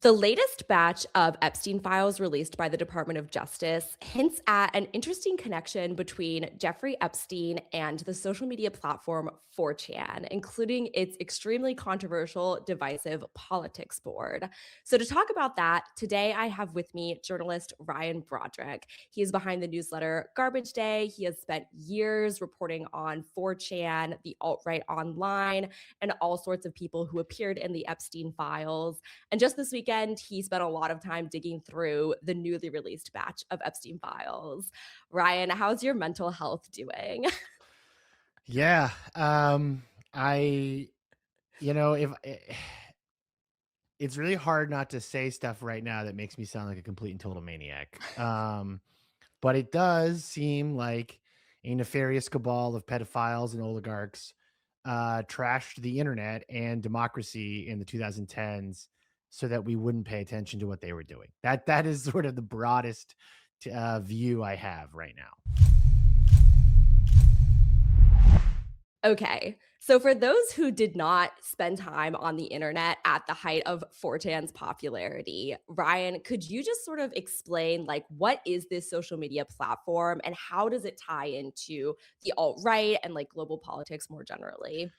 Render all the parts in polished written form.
The latest batch of Epstein files released by the Department of Justice hints at an interesting connection between Jeffrey Epstein and the social media platform 4chan, including its extremely controversial, divisive politics board. So, to talk about that, today I have with me journalist Ryan Broderick. He is behind the newsletter Garbage Day. He has spent years reporting on 4chan, the alt right online, and all sorts of people who appeared in the Epstein files. And just this weekend, he spent a lot of time digging through the newly released batch of Epstein files. Ryan, how's your mental health doing? Yeah, I if it's really hard not to say stuff right now that makes me sound like a complete and total maniac. But it does seem like a nefarious cabal of pedophiles and oligarchs trashed the internet and democracy in the 2010s so that we wouldn't pay attention to what they were doing. That is sort of the broadest view I have right now. Okay. So, for those who did not spend time on the internet at the height of 4chan's popularity, Ryan, could you just sort of explain, like, what is this social media platform and how does it tie into the alt right and like global politics more generally?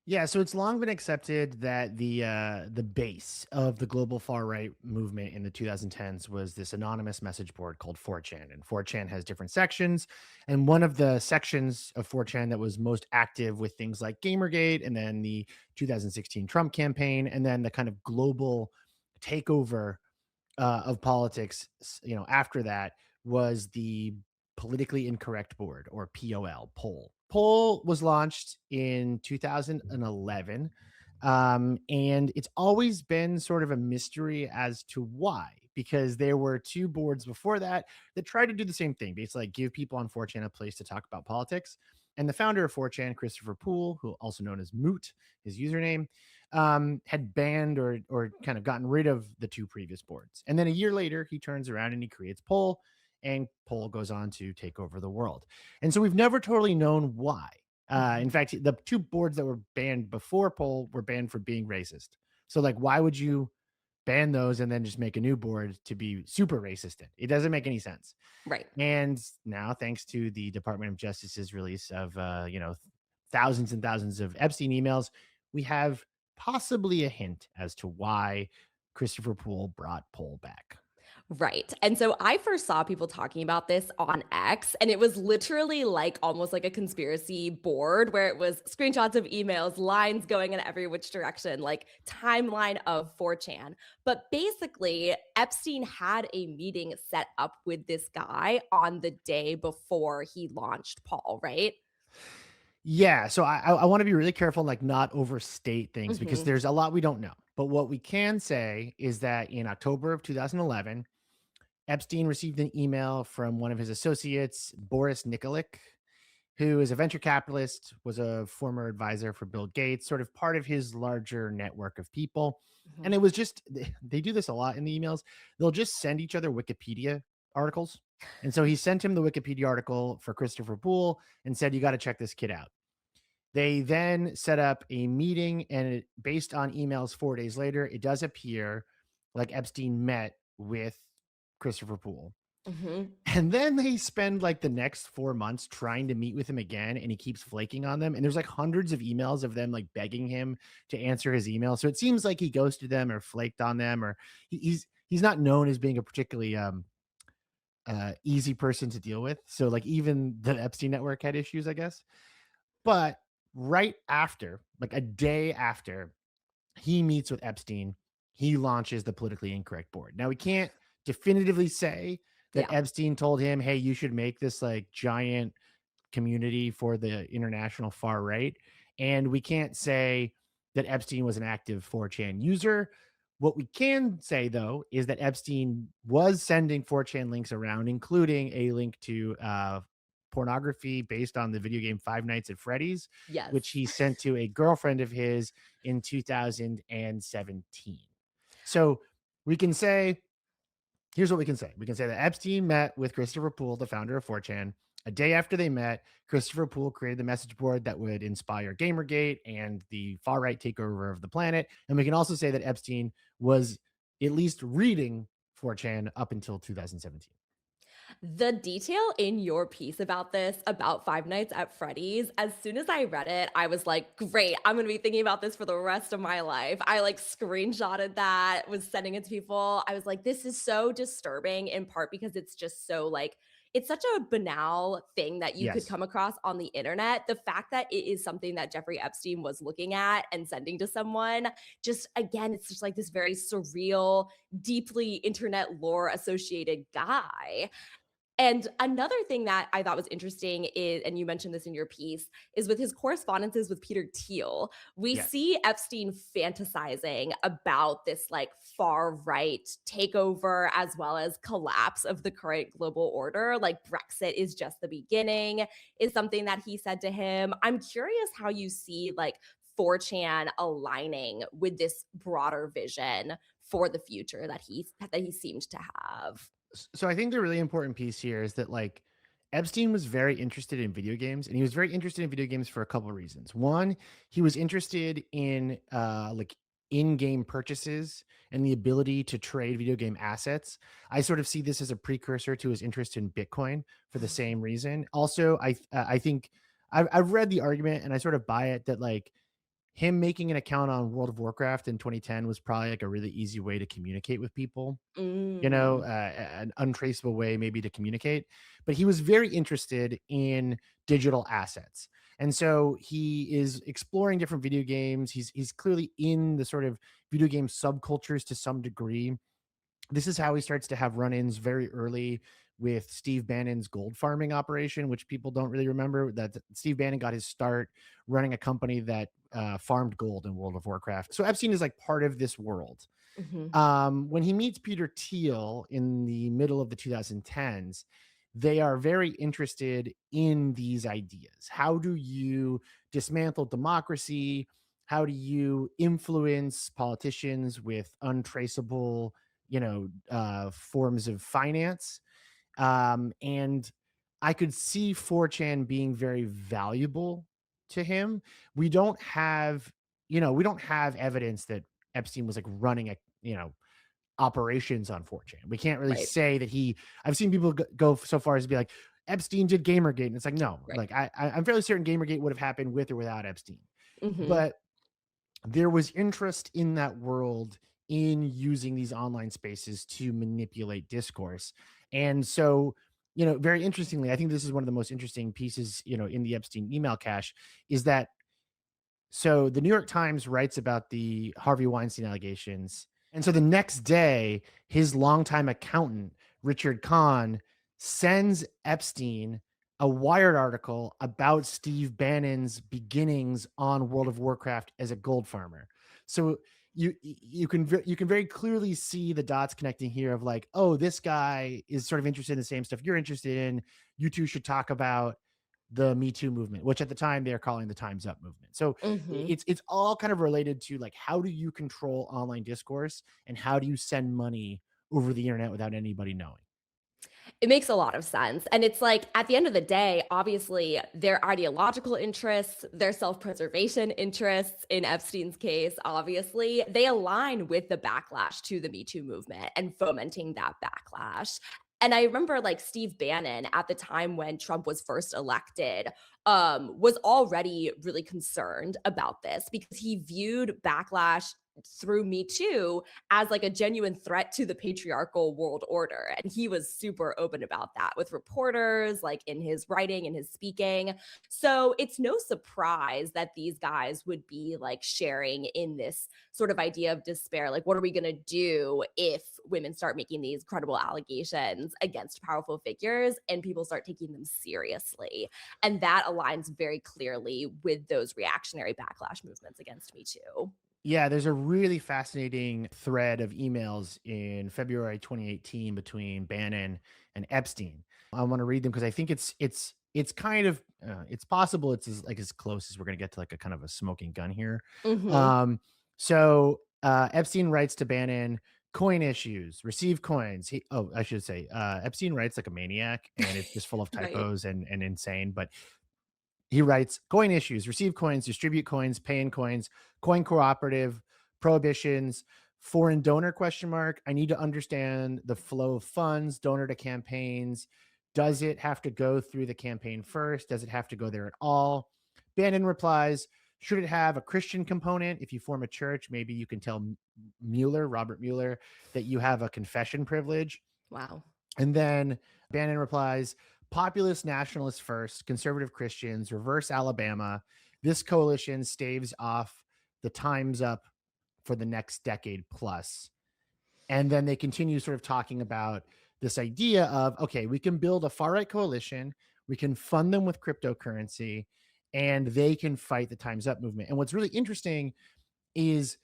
Yeah, so it's long been accepted that the base of the global far right movement in the 2010s was this anonymous message board called 4chan, and 4chan has different sections. And one of the sections of 4chan that was most active with things like Gamergate, and then the 2016 Trump campaign, and then the kind of global takeover of politics, after that was the politically incorrect board, or POL poll. Poll was launched in 2011. And it's always been sort of a mystery as to why, because there were two boards before that that tried to do the same thing, basically like give people on 4chan a place to talk about politics. And the founder of 4chan, Christopher Poole, who also known as Moot, his username, had banned or kind of gotten rid of the two previous boards. And then a year later, he turns around and he creates Poll, and Poll goes on to take over the world. And so we've never totally known why. In fact, the two boards that were banned before Poll were banned for being racist. So, like, why would you ban those and then just make a new board to be super racist in? It doesn't make any sense. Right. And now, thanks to the Department of Justice's release of, thousands and thousands of Epstein emails, we have possibly a hint as to why Christopher Poole brought Poll back. Right. And so I first saw people talking about this on X, and it was literally like almost like a conspiracy board where it was screenshots of emails, lines going in every which direction, like timeline of 4chan. But basically, Epstein had a meeting set up with this guy on the day before he launched Paul, right? Yeah, so I want to be really careful, like not overstate things because Hmm. there's a lot we don't know. But what we can say is that in October of 2011, Epstein received an email from one of his associates, Boris Nikolic, who is a venture capitalist, was a former advisor for Bill Gates, sort of part of his larger network of people. Hmm. And it was just, they do this a lot in the emails. They'll just send each other Wikipedia articles. And so he sent him the Wikipedia article for Christopher Poole and said, you got to check this kid out. They then set up a meeting, and based on emails 4 days later, it does appear like Epstein met with Christopher Poole. Hmm. And then they spend like the next 4 months trying to meet with him again, and he keeps flaking on them. And there's like hundreds of emails of them like begging him to answer his email. So it seems like he ghosted them or flaked on them, or he's not known as being a particularly easy person to deal with. So like even the Epstein network had issues, I guess. But right after, like a day after he meets with Epstein, he launches the politically incorrect board. Now, we can't definitively say that Yeah. Epstein told him, hey, you should make this like giant community for the international far right. And we can't say that Epstein was an active 4chan user. What we can say, though, is that Epstein was sending 4chan links around, including a link to pornography based on the video game Five Nights at Freddy's, which Yes. he sent to a girlfriend of his in 2017. So we can say, here's what we can say. We can say that Epstein met with Christopher Poole, the founder of 4chan. A day after they met, Christopher Poole created the message board that would inspire Gamergate and the far right takeover of the planet. And we can also say that Epstein was at least reading 4chan up until 2017. The detail in your piece about this, about Five Nights at Freddy's, as soon as I read it, I was like, great, I'm gonna be thinking about this for the rest of my life. I like screenshotted that, was sending it to people. I was like, this is so disturbing, in part because it's just so like, it's such a banal thing that you could Yes. come across on the internet. The fact that it is something that Jeffrey Epstein was looking at and sending to someone, just again, it's just like this very surreal, deeply internet lore associated guy. And another thing that I thought was interesting is, and you mentioned this in your piece, is with his correspondences with Peter Thiel. We Yes. see Epstein fantasizing about this like far right takeover as well as collapse of the current global order. Like Brexit is just the beginning, is something that he said to him. I'm curious how you see like 4chan aligning with this broader vision for the future that he seemed to have. So I think the really important piece here is that like Epstein was very interested in video games, and he was very interested in video games for a couple of reasons. One, he was interested in like in-game purchases and the ability to trade video game assets. I sort of see this as a precursor to his interest in Bitcoin for the same reason. Also, I think I've read the argument and I sort of buy it that like him making an account on World of Warcraft in 2010 was probably like a really easy way to communicate with people, Mm. an untraceable way maybe to communicate. But he was very interested in digital assets. And so he is exploring different video games. He's clearly in the sort of video game subcultures to some degree. This is how he starts to have run-ins very early with Steve Bannon's gold farming operation, which people don't really remember. That Steve Bannon got his start running a company that farmed gold in World of Warcraft. So Epstein is like part of this world. Mhm. When he meets Peter Thiel in the middle of the 2010s, they are very interested in these ideas. How do you dismantle democracy? How do you influence politicians with untraceable, forms of finance? And I could see 4chan being very valuable to him. We don't have, we don't have evidence that Epstein was like running operations on 4chan. We can't really Right, say that I've seen people go so far as to be like, Epstein did Gamergate. And it's like, no, right. like I'm fairly certain Gamergate would have happened with or without Epstein. Mhm. But there was interest in that world in using these online spaces to manipulate discourse. And so, very interestingly, I think this is one of the most interesting pieces, in the Epstein email cache is that so the New York Times writes about the Harvey Weinstein allegations. And so the next day, his longtime accountant, Richard Kahn, sends Epstein a Wired article about Steve Bannon's beginnings on World of Warcraft as a gold farmer. So you can very clearly see the dots connecting here of like, oh, this guy is sort of interested in the same stuff you're interested in. You two should talk about the Me Too movement, which at the time they're calling the Time's Up movement. So Mhm. it's all kind of related to like how do you control online discourse and how do you send money over the internet without anybody knowing? It makes a lot of sense, and it's like, at the end of the day, obviously, their ideological interests, their self-preservation interests, in Epstein's case, obviously, they align with the backlash to the Me Too movement and fomenting that backlash. And I remember, like, Steve Bannon at the time when Trump was first elected, was already really concerned about this because he viewed backlash through Me Too as like a genuine threat to the patriarchal world order. And he was super open about that with reporters, like in his writing and his speaking. So it's no surprise that these guys would be like sharing in this sort of idea of despair. Like, what are we going to do if women start making these credible allegations against powerful figures and people start taking them seriously? And that aligns very clearly with those reactionary backlash movements against Me Too. Yeah, there's a really fascinating thread of emails in February 2018 between Bannon and Epstein. I want to read them because I think it's kind of it's possible it's as close as we're going to get to like a kind of a smoking gun here. Hmm. So Epstein writes to Bannon, coin issues, receive coins. I should say Epstein writes like a maniac and it's just full of Right. typos and insane, but he writes coin issues, receive coins, distribute coins, pay in coins, coin cooperative, prohibitions, Foreign donor question mark. I need to understand the flow of funds, donor to campaigns. Does it have to go through the campaign first? Does it have to go there at all? Bannon replies, should it have a Christian component? If you form a church, maybe you can tell Robert Mueller, that you have a confession privilege. Wow. And then Bannon replies, populist nationalists first, conservative Christians, reverse Alabama. This coalition staves off the time's up for the next decade plus. And then they continue sort of talking about this idea of, okay, we can build a far right coalition, we can fund them with cryptocurrency, and they can fight the Time's Up movement. And what's really interesting is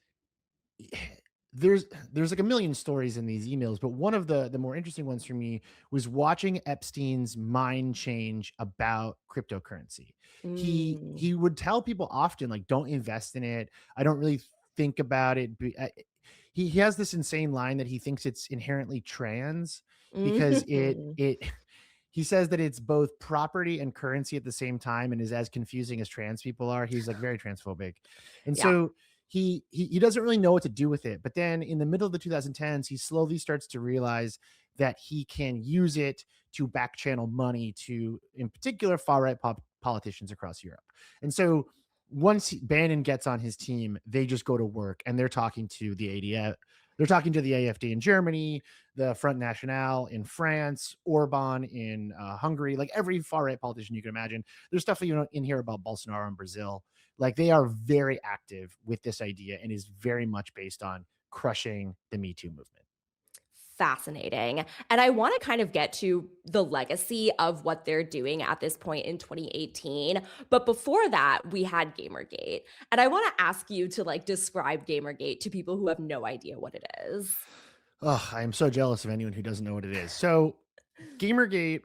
there's like a million stories in these emails, but one of the more interesting ones for me was watching Epstein's mind change about cryptocurrency. Mm. He would tell people often, like, don't invest in it. I don't really think about it. He has this insane line that he thinks it's inherently trans because Mhm. it he says that it's both property and currency at the same time and is as confusing as trans people are. He's like very transphobic. And Yeah. so he doesn't really know what to do with it. But then in the middle of the 2010s, he slowly starts to realize that he can use it to back channel money to, in particular, far right politicians across Europe. And so once Bannon gets on his team, they just go to work and they're talking to the ADF. They're talking to the AFD in Germany, the Front National in France, Orban in Hungary, like every far right politician you can imagine. There's stuff you know in here about Bolsonaro in Brazil. Like they are very active with this idea and is very much based on crushing the Me Too movement. Fascinating. And I want to kind of get to the legacy of what they're doing at this point in 2018. But before that, we had Gamergate. And I want to ask you to like describe Gamergate to people who have no idea what it is. Oh, I am so jealous of anyone who doesn't know what it is. So Gamergate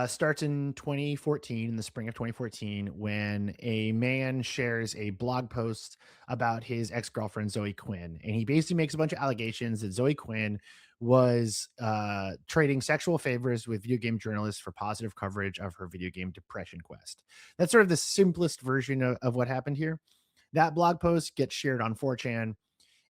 starts in 2014, in the spring of 2014, when a man shares a blog post about his ex girlfriend, Zoe Quinn. And he basically makes a bunch of allegations that Zoe Quinn was trading sexual favors with video game journalists for positive coverage of her video game depression quest. That's sort of the simplest version of what happened here. That blog post gets shared on 4chan,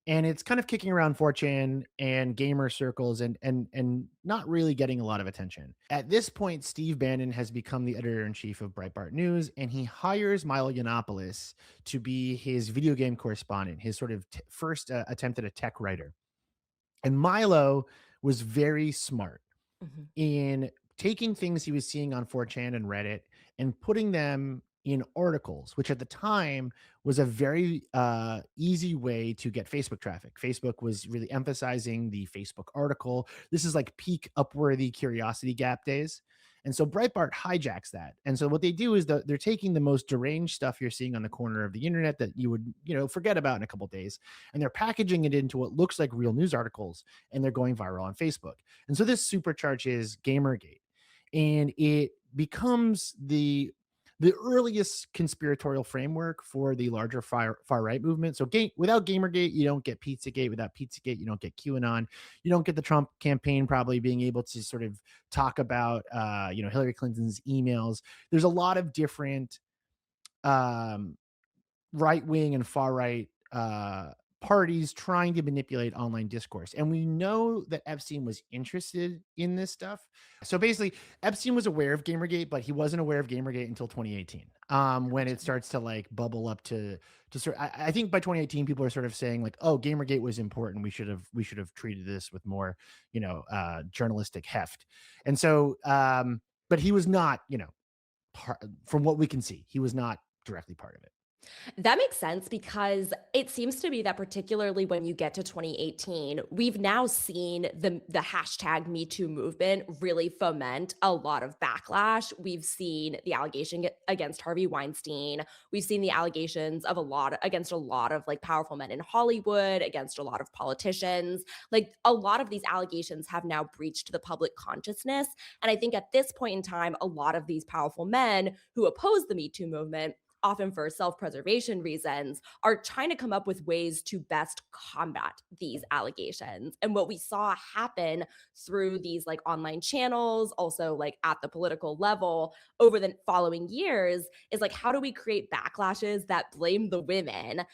and it's kind of kicking around 4chan and gamer circles and not really getting a lot of attention. At this point, Steve Bannon has become the editor-in-chief of Breitbart News, and he hires Milo Yiannopoulos to be his video game correspondent, his sort of first attempt at a tech writer. And Milo was very smart Mhm. in taking things he was seeing on 4chan and Reddit and putting them in articles, which at the time was a very easy way to get Facebook traffic. Facebook was really emphasizing the Facebook article. This is like peak Upworthy Curiosity Gap days. And so Breitbart hijacks that. And so what they do is they're taking the most deranged stuff you're seeing on the corner of the internet that you would, forget about in a couple of days, and they're packaging it into what looks like real news articles, and they're going viral on Facebook. And so this supercharges Gamergate, and it becomes the earliest conspiratorial framework for the larger far right movement. So without Gamergate, you don't get Pizzagate. Without Pizzagate, you don't get QAnon. You don't get the Trump campaign probably being able to sort of talk about Hillary Clinton's emails. There's a lot of different um, right wing and far right parties trying to manipulate online discourse. And we know that Epstein was interested in this stuff. So basically, Epstein was aware of Gamergate, but he wasn't aware of Gamergate until 2018, when it Gotcha. starts to like bubble up to sort. I think by 2018, people are sort of saying like, "Oh, Gamergate was important. We should have treated this with more, journalistic heft." And so, but he was not, from what we can see, he was not directly part of it. That makes sense because it seems to be that particularly when you get to 2018, we've now seen the hashtag Me Too movement really foment a lot of backlash. We've seen the allegation against Harvey Weinstein. We've seen the allegations of against a lot of like powerful men in Hollywood, against a lot of politicians. Like a lot of these allegations have now breached the public consciousness. And I think at this point in time, a lot of these powerful men who oppose the Me Too movement often for self-preservation reasons, are trying to come up with ways to best combat these allegations. And what we saw happen through these like online channels, also like at the political level over the following years is like, how do we create backlashes that blame the women,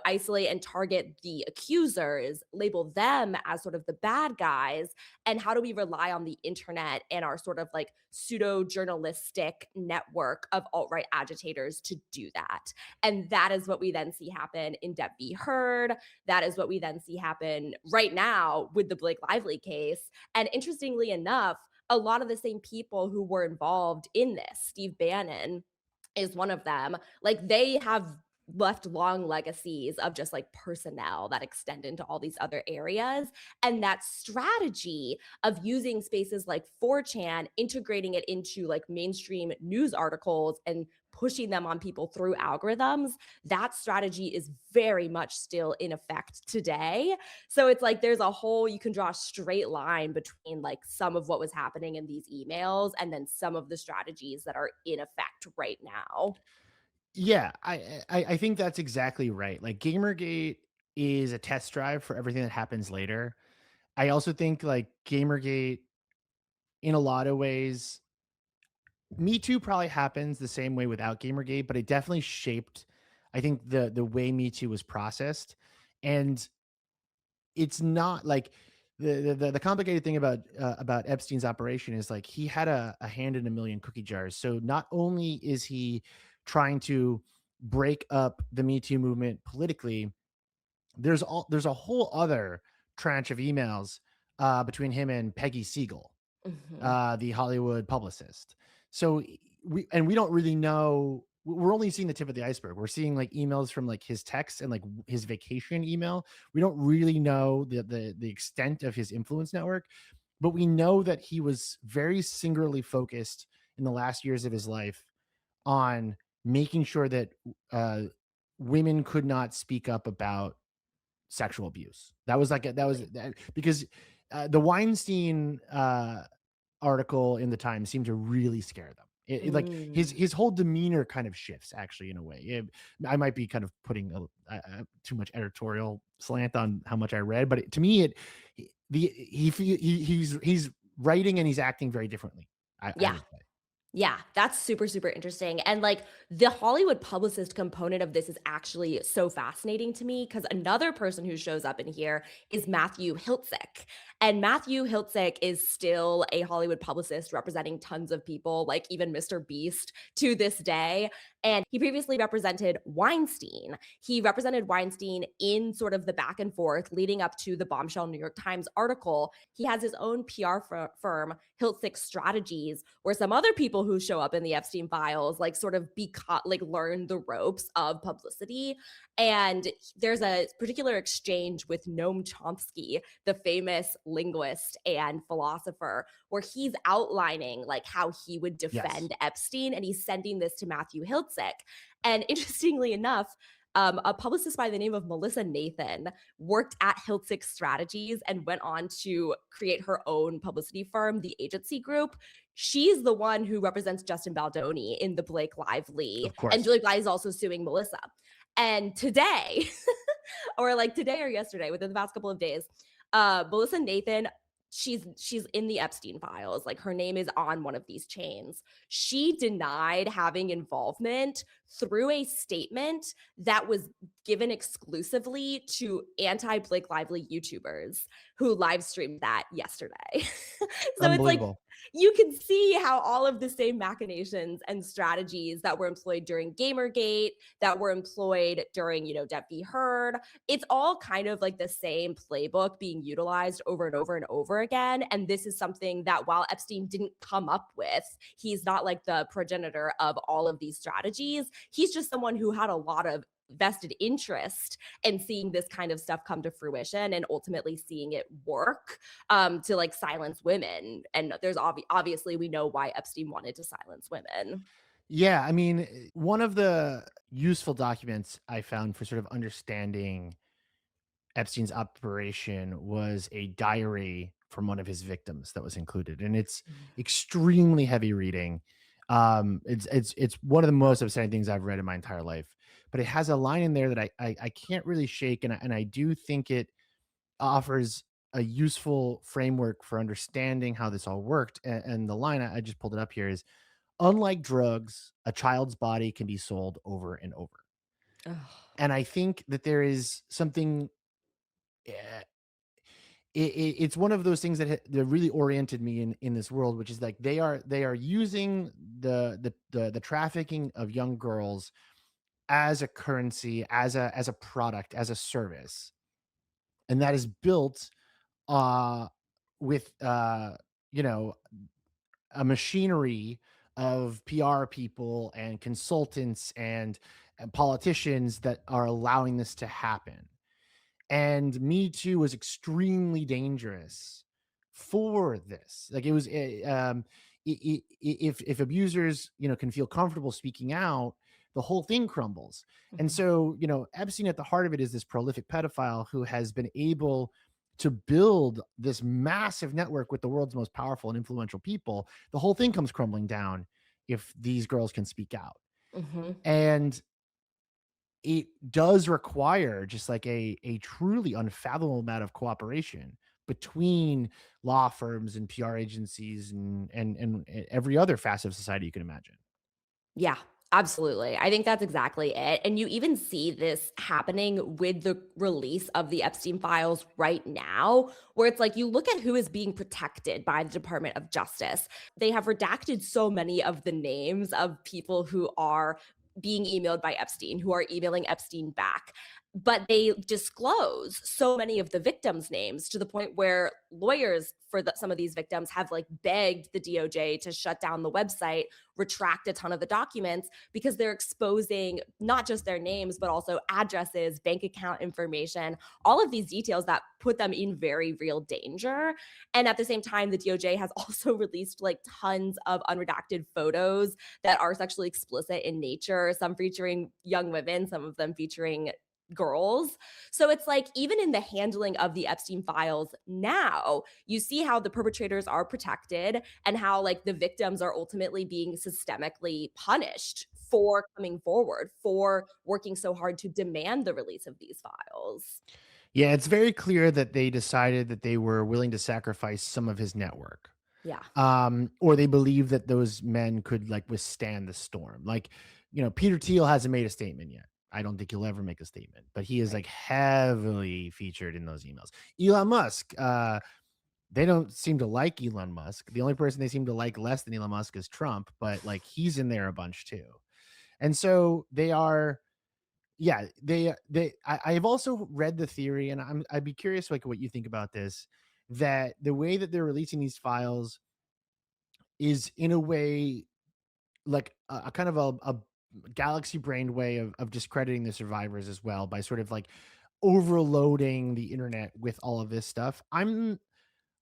isolate and target the accusers, label them as sort of the bad guys? And how do we rely on the internet and our sort of like pseudo journalistic network of alt-right agitators to do that? And that is what we then see happen in Depp v. Heard. That is what we then see happen right now with the Blake Lively case. And interestingly enough, a lot of the same people who were involved in this, Steve Bannon is one of them, like they have left long legacies of just like personnel that extend into all these other areas. And that strategy of using spaces like 4chan, integrating it into like mainstream news articles and pushing them on people through algorithms, that strategy is very much still in effect today. So it's like there's a whole, you can draw a straight line between like some of what was happening in these emails and then some of the strategies that are in effect right now. Yeah, I think that's exactly right. Like Gamergate is a test drive for everything that happens later. I also think like Gamergate in a lot of ways, Me Too probably happens the same way without Gamergate, but it definitely shaped, I think, the way Me Too was processed. And it's not like the complicated thing about Epstein's operation is like he had a hand in a million cookie jars. So not only is he trying to break up the Me Too movement politically, there's a whole other tranche of emails between him and Peggy Siegel, Mhm. the Hollywood publicist. So we don't really know. We're only seeing the tip of the iceberg. We're seeing like emails from like his texts and like his vacation email. We don't really know the extent of his influence network, but we know that he was very singularly focused in the last years of his life on making sure that uh, women could not speak up about sexual abuse. That was like Really. because the Weinstein article in the Times seemed to really scare them. Like Mm. his whole demeanor kind of shifts actually in a way. I might be kind of putting too much editorial slant on how much I read, but to me, he's writing and he's acting very differently. I Yeah. would say. Yeah, that's super, super interesting. And like the Hollywood publicist component of this is actually so fascinating to me because another person who shows up in here is Matthew Hiltzik. And Matthew Hiltzik is still a Hollywood publicist representing tons of people, like even Mr. Beast to this day. And he previously represented Weinstein. He represented Weinstein in sort of the back and forth leading up to the bombshell New York Times article. He has his own PR firm, Hiltzik Strategies, where some other people who show up in the Epstein files like sort of be caught, like learn the ropes of publicity. And there's a particular exchange with Noam Chomsky, the famous linguist and philosopher, where he's outlining like how he would Yes, defend Epstein, and he's sending this to Matthew Hiltzik. And interestingly enough, a publicist by the name of Melissa Nathan worked at Hiltzik Strategies and went on to create her own publicity firm, the Agency Group. She's the one who represents Justin Baldoni in the Blake Lively, of and course. Blake Lively is also suing Melissa. And today, or like today or yesterday, within the past couple of days, Melissa Nathan, she's in the Epstein files. Like her name is on one of these chains. She denied having involvement through a statement that was given exclusively to anti Blake Lively YouTubers who live streamed that yesterday. So it's like Unbelievable. you can see how all of the same machinations and strategies that were employed during Gamergate, that were employed during, Depp v. Heard, it's all kind of like the same playbook being utilized over and over and over again. And this is something that while Epstein didn't come up with, he's not like the progenitor of all of these strategies. He's just someone who had a lot of vested interest in seeing this kind of stuff come to fruition and ultimately seeing it work to like silence women. And there's obviously we know why Epstein wanted to silence women. Yeah, I mean, one of the useful documents I found for sort of understanding Epstein's operation was a diary from one of his victims that was included, and it's extremely heavy reading. It's one of the most upsetting things I've read in my entire life. But it has a line in there that I can't really shake, and I do think it offers a useful framework for understanding how this all worked. And the line I just pulled it up here is, unlike drugs, a child's body can be sold over and over. Ugh. And I think that there is something. It's one of those things that really oriented me in this world, which is like they are using the trafficking of young girls as a currency, as a product, as a service, and that is built uh with you know a machinery of PR people and consultants and politicians that are allowing this to happen. And Me Too was extremely dangerous for this. Like, it was, if abusers, can feel comfortable speaking out, the whole thing crumbles. And Mhm. so, Epstein, at the heart of it, is this prolific pedophile who has been able to build this massive network with the world's most powerful and influential people. The whole thing comes crumbling down if these girls can speak out. Mhm. And it does require just like a truly unfathomable amount of cooperation between law firms and PR agencies and every other facet of society you can imagine. Yeah, absolutely. I think that's exactly it. And you even see this happening with the release of the Epstein files right now, where it's like you look at who is being protected by the Department of Justice. They have redacted so many of the names of people who are being emailed by Epstein, who are emailing Epstein back. But they disclose so many of the victims' names to the point where lawyers for some of these victims have like begged the DOJ to shut down the website, retract a ton of the documents because they're exposing not just their names, but also addresses, bank account information, all of these details that put them in very real danger. And at the same time, the DOJ has also released like tons of unredacted photos that are sexually explicit in nature, some featuring young women, some of them featuring girls. So it's like, even in the handling of the Epstein files now, you see how the perpetrators are protected and how like the victims are ultimately being systemically punished for coming forward, for working so hard to demand the release of these files. Yeah, it's very clear that they decided that they were willing to sacrifice some of his network. Yeah, Or they believe that those men could like withstand the storm. Like, Peter Thiel hasn't made a statement yet. I don't think he'll ever make a statement, but he is right. like heavily featured in those emails. Elon Musk, they don't seem to like Elon Musk. The only person they seem to like less than Elon Musk is Trump, but like he's in there a bunch too. And so they are, yeah, I've also read the theory, and I'd be curious like what you think about this, that the way that they're releasing these files is in a way like a kind of a galaxy brained way of discrediting the survivors as well, by sort of like overloading the internet with all of this stuff. I'm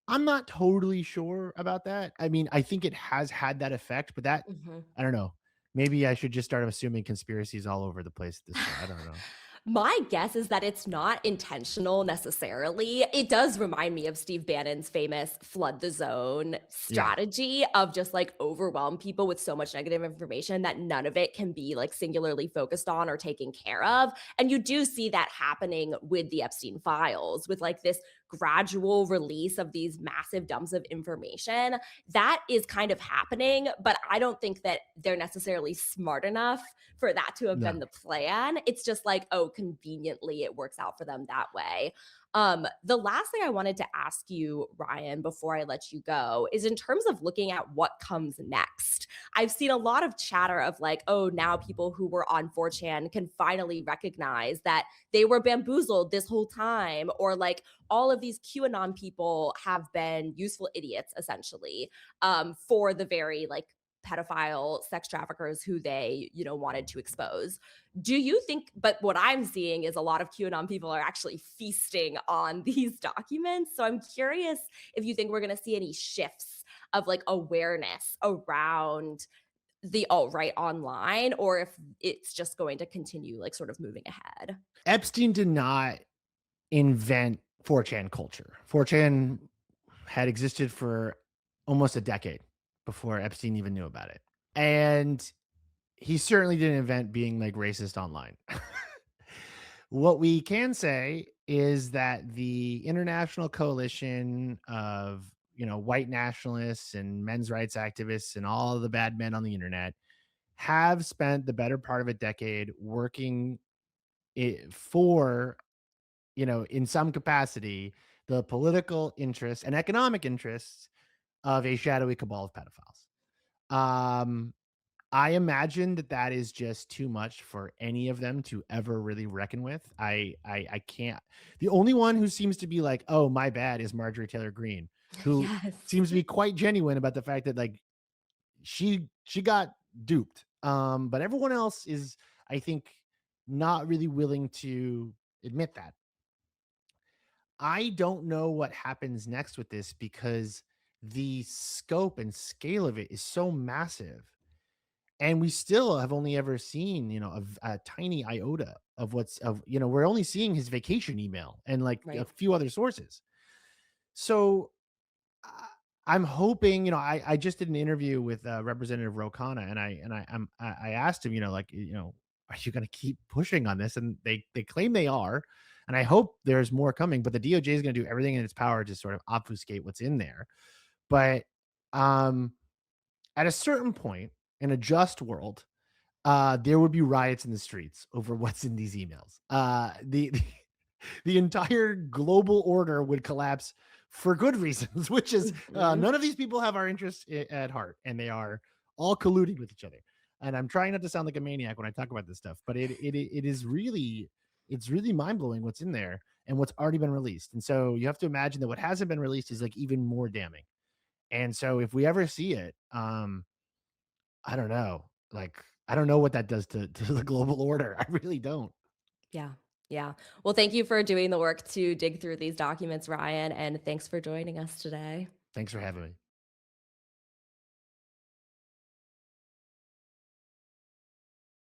not totally sure about that. I mean, I think it has had that effect, but Mhm. I don't know. Maybe I should just start assuming conspiracies all over the place at this point. I don't know. My guess is that it's not intentional necessarily. It does remind me of Steve Bannon's famous flood the zone Yeah. strategy of just like overwhelm people with so much negative information that none of it can be like singularly focused on or taken care of. And you do see that happening with the Epstein files, with like this gradual release of these massive dumps of information. That is kind of happening, but I don't think that they're necessarily smart enough for that to have been No. the plan. It's just like, oh, conveniently it works out for them that way. The last thing I wanted to ask you, Ryan, before I let you go, is in terms of looking at what comes next. I've seen a lot of chatter of like, oh, now people who were on 4chan can finally recognize that they were bamboozled this whole time, or like all of these QAnon people have been useful idiots essentially, for the very like pedophile sex traffickers who they, wanted to expose. Do you think, but what I'm seeing is a lot of QAnon people are actually feasting on these documents. So I'm curious if you think we're going to see any shifts of like awareness around the alt right online, or if it's just going to continue like sort of moving ahead. Epstein did not invent 4chan culture. 4chan had existed for almost a decade before Epstein even knew about it. And he certainly didn't invent being like racist online. What we can say is that the international coalition of, white nationalists and men's rights activists and all the bad men on the internet have spent the better part of a decade working for, in some capacity, the political interests and economic interests of a shadowy cabal of pedophiles. I imagine that that is just too much for any of them to ever really reckon with. I can't. The only one who seems to be like, "Oh, my bad," is Marjorie Taylor Greene, who Yes. seems to be quite genuine about the fact that like she got duped. But everyone else is, I think, not really willing to admit that. I don't know what happens next with this because the scope and scale of it is so massive. And we still have only ever seen, a tiny iota of we're only seeing his vacation email and like a Right. few other sources. So I I'm hoping, I just did an interview with Representative Rokana, and I asked him, like, are you going to keep pushing on this? And they claim they are, and I hope there's more coming. But the DOJ is going to do everything in its power to sort of obfuscate what's in there. But um, at a certain point in a just world, there would be riots in the streets over what's in these emails. The entire global order would collapse for good reasons, which is Mhm. none of these people have our interests at heart, and they are all colluding with each other. And I'm trying not to sound like a maniac when I talk about this stuff, but it is really, it's really mind blowing what's in there and what's already been released. And so you have to imagine that what hasn't been released is like even more damning. And so if we ever see it, I don't know, like I don't know what that does to the global order. I really don't. Yeah. Yeah. Well, thank you for doing the work to dig through these documents, Ryan, and thanks for joining us today. Thanks for having me.